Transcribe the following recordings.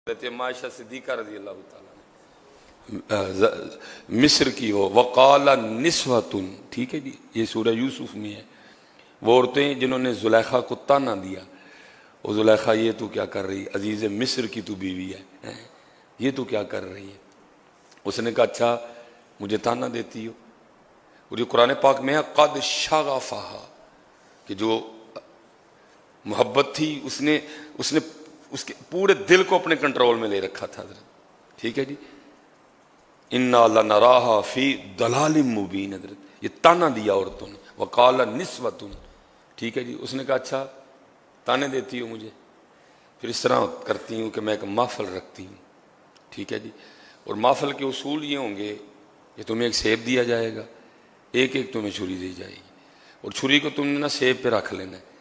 حضرت عائشہ صدیقہ رضی اللہ تعالیٰ مصر کی وہ وقال نسوۃ، ٹھیک ہے جی، یہ سورہ یوسف میں ہے۔ وہ عورتیں جنہوں نے زلیخا کو تانا دیا، وہ زلیخا یہ تو کیا کر رہی ہے، عزیز مصر کی تو بیوی ہے، یہ تو کیا کر رہی ہے۔ اس نے کہا اچھا مجھے تانا دیتی ہو، اور جو قرآن پاک میں ہے قد شغفہا، کہ جو محبت تھی اس نے اس کے پورے دل کو اپنے کنٹرول میں لے رکھا تھا حضرت، ٹھیک ہے جی۔ انا لنراہا فی ضلال مبین، حضرت یہ تانا دیا عورتوں نے۔ وقال نسوۃ، ٹھیک ہے جی، اس نے کہا اچھا تانے دیتی ہو مجھے، پھر اس طرح کرتی ہوں کہ میں ایک محفل رکھتی ہوں، ٹھیک ہے جی، اور محفل کے اصول یہ ہوں گے کہ تمہیں ایک سیب دیا جائے گا، ایک ایک تمہیں چھری دی جائے گی، اور چھری کو تم نے نا سیب پہ رکھ لینا ہے،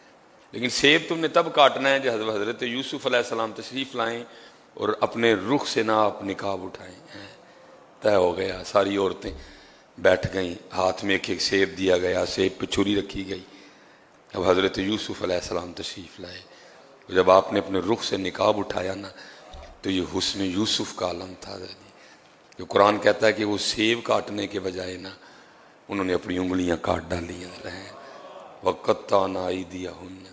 لیکن سیب تم نے تب کاٹنا ہے جب حضرت یوسف علیہ السلام تشریف لائیں اور اپنے رخ سے نہ آپ نقاب اٹھائیں۔ طے ہو گیا، ساری عورتیں بیٹھ گئیں، ہاتھ میں ایک ایک سیب دیا گیا، سیب پہ چھری رکھی گئی۔ اب حضرت یوسف علیہ السلام تشریف لائے، جب آپ نے اپنے رخ سے نقاب اٹھایا نا تو یہ حسن یوسف کا عالم تھا حضرت، جو قرآن کہتا ہے کہ وہ سیب کاٹنے کے بجائے نا انہوں نے اپنی انگلیاں کاٹ ڈالی ہیں۔ وَقَطَّعْنَا أَيْدِيَهُنَّ،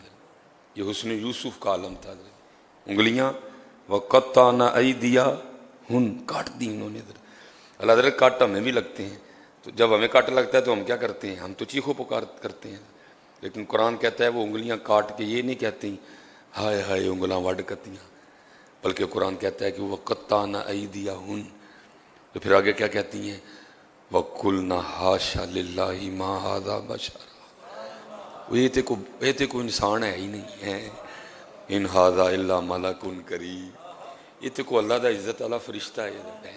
یہ حسن یوسف کا عالم تھا، انگلیاں وَقَطَّعْنَا أَيْدِيَهُنَّ کاٹ دی انہوں نے۔ اللہ حضرت کاٹ ہمیں بھی لگتے ہیں، تو جب ہمیں کاٹ لگتا ہے تو ہم کیا کرتے ہیں، ہم تو چیخ و پکار کرتے ہیں، لیکن قرآن کہتا ہے وہ انگلیاں کاٹ کے یہ نہیں کہتی ہائے ہائے انگلاں وڈ کتیاں، بلکہ قرآن کہتا ہے کہ وَقَطَّعْنَا أَيْدِيَهُنَّ، تو پھر آگے کیا کہتی ہیں، وَقُلْنَا حَاشَ لِلَّهِ مَا هَذَا بَشَرٌ، یہ تے کوئی انسان ہے ہی نہیں ہے، ان ھذا الا ملک کریم، یہ تے کوئی اللہ دا عزت والا فرشتہ ہے۔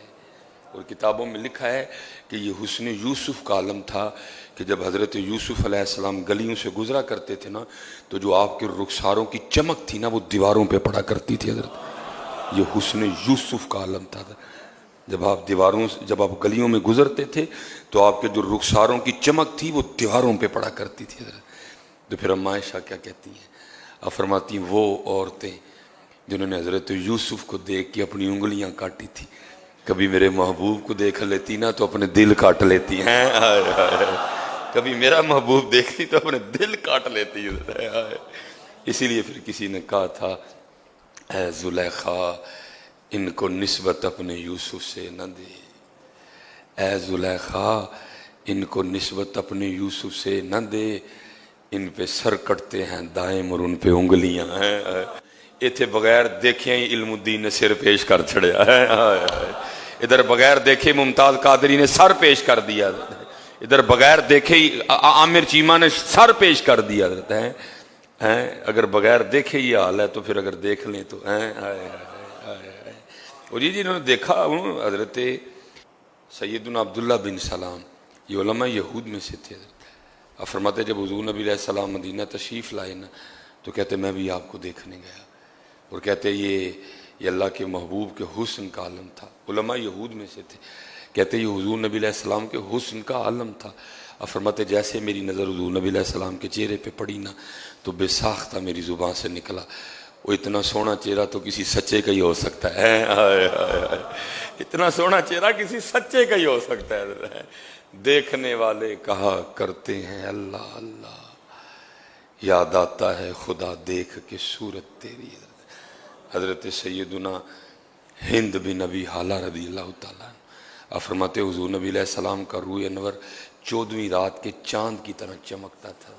اور کتابوں میں لکھا ہے کہ یہ حسن یوسف کا عالم تھا کہ جب حضرت یوسف علیہ السلام گلیوں سے گزرا کرتے تھے نا تو جو آپ کے رخساروں کی چمک تھی نا وہ دیواروں پہ پڑا کرتی تھی حضرت، یہ حسن یوسف کا عالم تھا۔ جب آپ گلیوں میں گزرتے تھے تو آپ کے جو رخساروں کی چمک تھی وہ دیواروں پہ پڑا کرتی تھی حضرت۔ تو پھر ام عائشہ کیا کہتی ہیں، فرماتی ہیں وہ عورتیں جنہوں نے حضرت یوسف کو دیکھ کے اپنی انگلیاں کاٹی تھی، کبھی میرے محبوب کو دیکھ لیتی نا تو اپنے دل کاٹ لیتی ہیں، کبھی میرا محبوب دیکھتی تو اپنے دل کاٹ لیتی ہے۔ اسی لیے پھر کسی نے کہا تھا اے زلیخا ان کو نسبت اپنے یوسف سے نہ دے، اے زلیخا ان کو نسبت اپنے یوسف سے نہ دے، ان پہ سر کٹتے ہیں دائم اور ان پہ انگلیاں ہیں۔ اتھے بغیر دیکھیں ہی علم الدین نے سر پیش کر چھڑیا ہے، ادھر بغیر دیکھے ممتاز قادری نے سر پیش کر دیا، ادھر بغیر دیکھے ہی عامر چیمہ نے سر پیش کر دیا ہے۔ اگر بغیر دیکھے یہ حال ہے تو پھر اگر دیکھ لیں تو اور یہ جنہوں نے دیکھا حضرت سیدنا عبداللہ بن سلام، یہ علماء یہود میں سے تھے۔ اب فرماتے جب حضور نبی علیہ السلام مدینہ تشریف لائے نا تو کہتے میں بھی آپ کو دیکھنے گیا، اور کہتے یہ اللہ کے محبوب کے حسن کا عالم تھا، علماء یہود میں سے تھے، کہتے یہ حضور نبی علیہ السلام کے حسن کا عالم تھا۔ اب فرماتے جیسے میری نظر حضور نبی علیہ السلام کے چہرے پہ پڑی نا تو بے ساختہ میری زبان سے نکلا وہ اتنا سونا چہرہ تو کسی سچے کا ہی ہو سکتا ہے، اتنا سونا چہرہ کسی سچے کا ہی ہو سکتا ہے۔ دیکھنے والے کہا کرتے ہیں اللہ اللہ، یاد آتا ہے خدا دیکھ کے صورت تیری۔ حضرت سیدنا ہند بن ابی حالہ رضی اللہ تعالیٰ عنہ فرماتے حضور نبی علیہ السلام کا روح انور 14ویں رات کے چاند کی طرح چمکتا تھا۔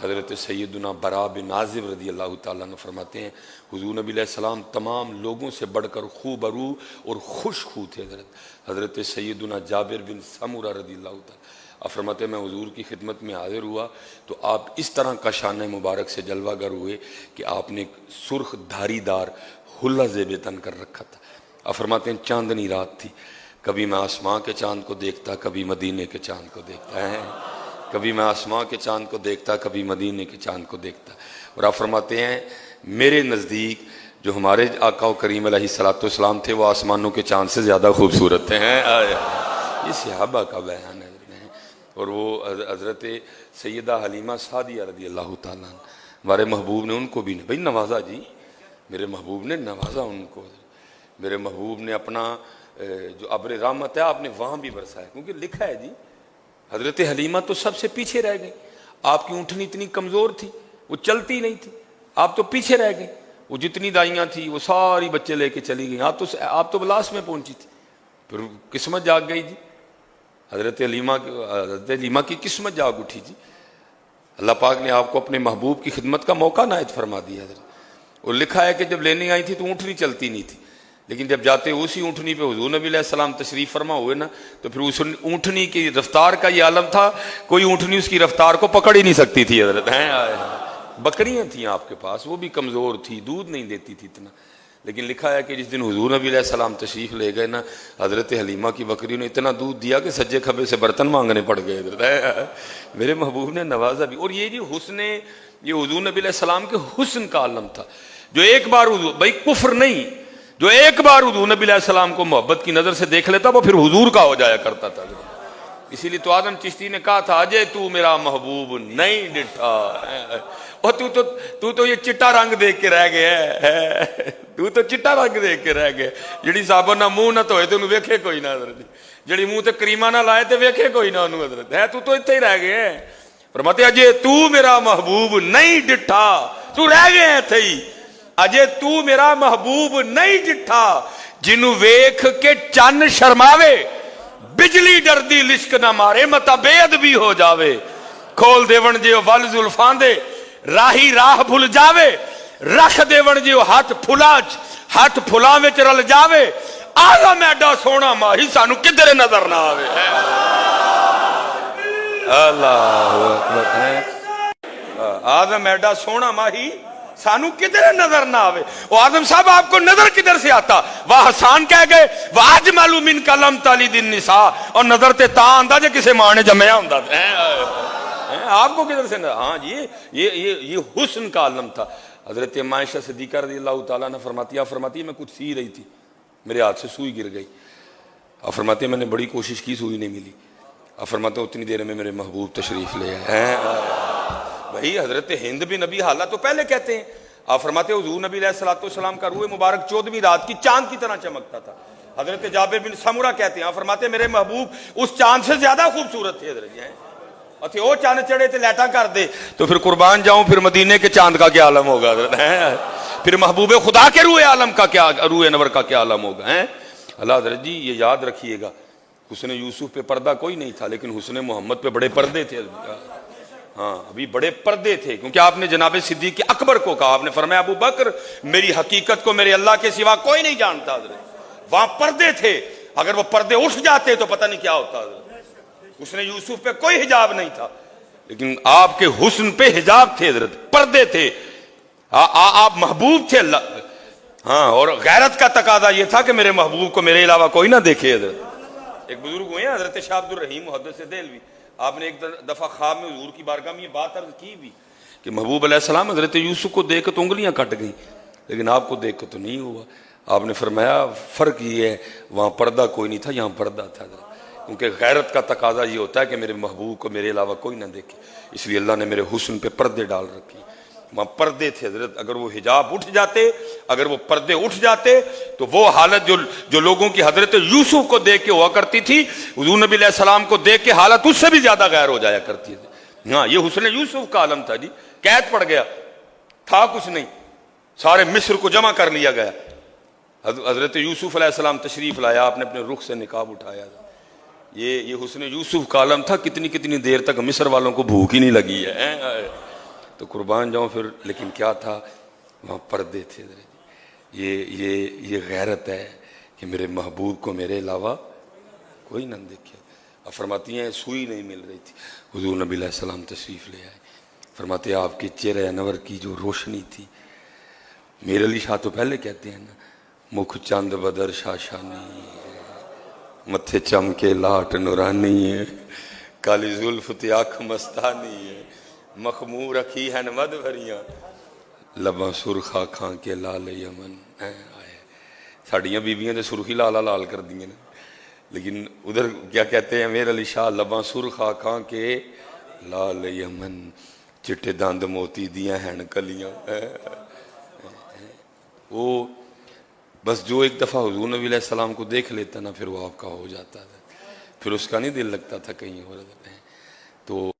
حضرت سیدنا برا بن عازب رضی اللہ تعالیٰ عنہ فرماتے ہیں حضور نبی علیہ السلام تمام لوگوں سے بڑھ کر خوب رو اور خوش خو تھے۔ حضرت سیدنا جابر بن سمورہ رضی اللہ تعالیٰ فرماتے میں حضور کی خدمت میں حاضر ہوا تو آپ اس طرح کا شان مبارک سے جلوہ گر ہوئے کہ آپ نے سرخ دھاری دار حلہ زیب تن کر رکھا تھا۔ فرماتے ہیں چاندنی رات تھی، کبھی میں آسمان کے چاند کو دیکھتا کبھی مدینے کے چاند کو دیکھتا ہے، کبھی میں آسمان کے چاند کو دیکھتا کبھی مدینے کے چاند کو دیکھتا، اور آپ فرماتے ہیں میرے نزدیک جو ہمارے آقا و کریم علیہ السلام تھے وہ آسمانوں کے چاند سے زیادہ خوبصورت تھے۔ یہ صحابہ کا بیان ہے۔ اور وہ حضرت سیدہ حلیمہ سعدیہ رضی اللہ تعالیٰ ہمارے محبوب نے ان کو بھی بھائی نوازا، جی میرے محبوب نے نوازا ان کو، میرے محبوب نے اپنا جو ابر رحمت ہے آپ نے وہاں بھی برسایا، کیونکہ لکھا ہے جی حضرت حلیمہ تو سب سے پیچھے رہ گئی، آپ کی اونٹنی اتنی کمزور تھی وہ چلتی نہیں تھی، آپ تو پیچھے رہ گئی، وہ جتنی دائیاں تھی وہ ساری بچے لے کے چلی گئیں، آپ تو لاسٹ میں پہنچی تھی، پھر قسمت جاگ گئی جی، حضرت حلیمہ کی قسمت جاگ اٹھی جی، اللہ پاک نے آپ کو اپنے محبوب کی خدمت کا موقع عنایت فرما دیا حضرت۔ اور لکھا ہے کہ جب لینے آئی تھی تو اونٹنی چلتی نہیں تھی، لیکن جب جاتے اسی اونٹنی پہ حضور نبی علیہ السلام تشریف فرما ہوئے نا، تو پھر اس اونٹنی کی رفتار کا یہ عالم تھا، کوئی اونٹنی اس کی رفتار کو پکڑ ہی نہیں سکتی تھی حضرت۔ بکریاں تھیں آپ کے پاس، وہ بھی کمزور تھی، دودھ نہیں دیتی تھی اتنا، لیکن لکھا ہے کہ جس دن حضور نبی علیہ السلام تشریف لے گئے نا، حضرت حلیمہ کی بکریوں نے اتنا دودھ دیا کہ سجے کھبے سے برتن مانگنے پڑ گئے حضرت۔ میرے محبوب نے نوازا بھی، اور یہ جی حسن، یہ حضور نبی علیہ السلام کے حسن کا عالم تھا، جو ایک بار حضور، بھائی کفر نہیں، جو ایک بار حضور نبی علیہ السلام کو محبت کی نظر سے دیکھ لیتا وہ پھر حضور کا ہو جایا کرتا تھا۔ اسی لیے تو آدم چشتی نے کہا تھا اجے تو میرا محبوب نہیں ڈٹھا، اور تو یہ چٹا رنگ دیکھ کے رہ گیا ہے، تو چٹا رنگ دیکھ کے رہ گیا، جڑی صابن نہ منہ نہ دھوئے تو انہوں ویکھے کوئی نہ حضرت، جڑی منہ تے کریمہ نہ لائے تے ویکھے کوئی نہ انہوں حضرت، ہے تو اتنے ہی رہ گئے ہیں۔ فرماتے اجے تو میرا محبوب نہیں ڈٹھا، تو رہ گئے ہیں تھے ہی، اجے تو میرا محبوب نہیں ڈٹھا، جنوں ویکھ کے چن شرماوے، بجلی ڈردی لشک نہ مارے، متا بے ادبی ہو جاوے، کھول دیون جے ول زلفاں دے راہی راہ بھول جاوے، رکھ دیون جے ہاتھ پھلاں وچ رل جاوے، آدم ایڈا سونا ماہی سانو کدھر نظر نہ آوے۔ اللہ اکبر، آدم ایڈا سونا ماہی سانو کدھر نظر نہ آوے۔ وہ آدم صاحب آپ کو نظر کدھر سے آتا؟ وہ حسان کہہ گئے وَأَجْمَلُ مِنْكَ لَمْ تَلِدِ النِّسَاء، اور نظر تے تا آندا جے کسے ماں نے جمیا ہوندا، آپ کو کدھر سے؟ ہاں جی، یہ حسن کا عالم تھا۔ حضرت عائشہ صدیقہ رضی اللہ تعالیٰ نے فرماتی میں کچھ سی رہی تھی، میرے ہاتھ سے سوئی گر گئی، اور فرماتے میں نے بڑی کوشش کی، سوئی نہیں ملی، اور فرماتے اتنی دیر میں میرے محبوب تشریف لے آئے۔ بھائی حضرت ہند بھی نبی حالات تو پہلے کہتے ہیں، آپ فرماتے حضور نبی علیہ السلام کا روح مبارک 14ویں رات کی چاند کی طرح چمکتا تھا۔ حضرت جابر بن سمرہ کہتے ہیں، آپ فرماتے میرے محبوب اس چاند سے زیادہ خوبصورت تھے حضرت، اچھے وہ چاند چڑھے تھے لیٹا کر دے تو پھر قربان جاؤں، پھر مدینے کے چاند کا کیا عالم ہوگا حضرت، پھر محبوب خدا کے روح عالم کا کیا، روح انور کا کیا عالم ہوگا۔ اللہ حضرت جی یہ یاد رکھیے گا، حسن یوسف پہ پردہ کوئی نہیں تھا، لیکن حسن محمد پہ بڑے پردے تھے۔ ہاں ابھی بڑے پردے تھے، کیونکہ آپ نے جناب صدیق اکبر کو کہا، آپ نے فرمایا ابو بکر میری حقیقت کو میرے اللہ کے سوا کوئی نہیں جانتا حضرت، وہاں پردے تھے، اگر وہ پردے اٹھ جاتے تو پتہ نہیں کیا ہوتا حضرت۔ حسن یوسف پہ کوئی حجاب نہیں تھا، لیکن آپ کے حسن پہ حجاب تھے حضرت، پردے تھے، آپ محبوب تھے اللہ۔ ہاں، اور غیرت کا تقاضا یہ تھا کہ میرے محبوب کو میرے علاوہ کوئی نہ دیکھے حضرت۔ ایک بزرگ ہوئے ہیں حضرت شاہ عبد الرحیم محدث دہلوی، آپ نے ایک دفعہ خواب میں حضور کی بارگاہ میں یہ بات عرض کی بھی کہ محبوب علیہ السلام حضرت یوسف کو دیکھ تو انگلیاں کٹ گئیں، لیکن آپ کو دیکھ تو نہیں ہوا۔ آپ نے فرمایا فرق یہ ہے وہاں پردہ کوئی نہیں تھا، یہاں پردہ تھا حضرت، کیونکہ غیرت کا تقاضا یہ ہوتا ہے کہ میرے محبوب کو میرے علاوہ کوئی نہ دیکھے، اس لیے اللہ نے میرے حسن پہ پردے ڈال رکھے، وہاں پردے تھے حضرت۔ اگر وہ حجاب اٹھ جاتے، اگر وہ پردے اٹھ جاتے تو وہ حالت جو لوگوں کی حضرت یوسف کو دیکھ کے ہوا کرتی تھی، حضور نبی علیہ السلام کو دیکھ کے حالت اس سے بھی زیادہ غیر ہو جایا کرتی تھی۔ ہاں یہ حسن یوسف کا عالم تھا جی، قید پڑ گیا تھا، کچھ نہیں، سارے مصر کو جمع کر لیا گیا، حضرت یوسف علیہ السلام تشریف لایا، آپ نے اپنے رخ سے نقاب اٹھایا، یہ حسن یوسف کا عالم تھا۔ کتنی دیر تک مصر والوں کو بھوک ہی نہیں لگی ہے، تو قربان جاؤں پھر، لیکن کیا تھا وہاں پردے تھے۔ یہ غیرت ہے کہ میرے محبوب کو میرے علاوہ کوئی نہ دیکھے۔ اب فرماتی ہیں سوئی نہیں مل رہی تھی، حضور نبی علیہ السلام تشریف لے آئے، فرماتے ہیں آپ کے چہرے انور کی جو روشنی تھی، میرے علی شاہ تو پہلے کہتے ہیں نا، مکھ چند بدر شاشانی، متھے چم کے لاٹ نورانی ہے، کالی زلف تے آنکھ مستانی ہے، مخمور رکھی ہیں مد بھریاں، لباں سرخا کھان کے لال یمن۔ ساڑیاں بیویاں دے سرخی لالا لال کر دیئے نا، لیکن ادھر کیا کہتے ہیں میر علی شاہ، لباں سرخا کھان کے لال یمن، چٹے داند موتی دیاں ہیں کلیاں۔ وہ بس جو ایک دفعہ حضور نبی علیہ السلام کو دیکھ لیتا نا پھر وہ آپ کا ہو جاتا تھا، پھر اس کا نہیں دل لگتا تھا کہیں اور۔ تو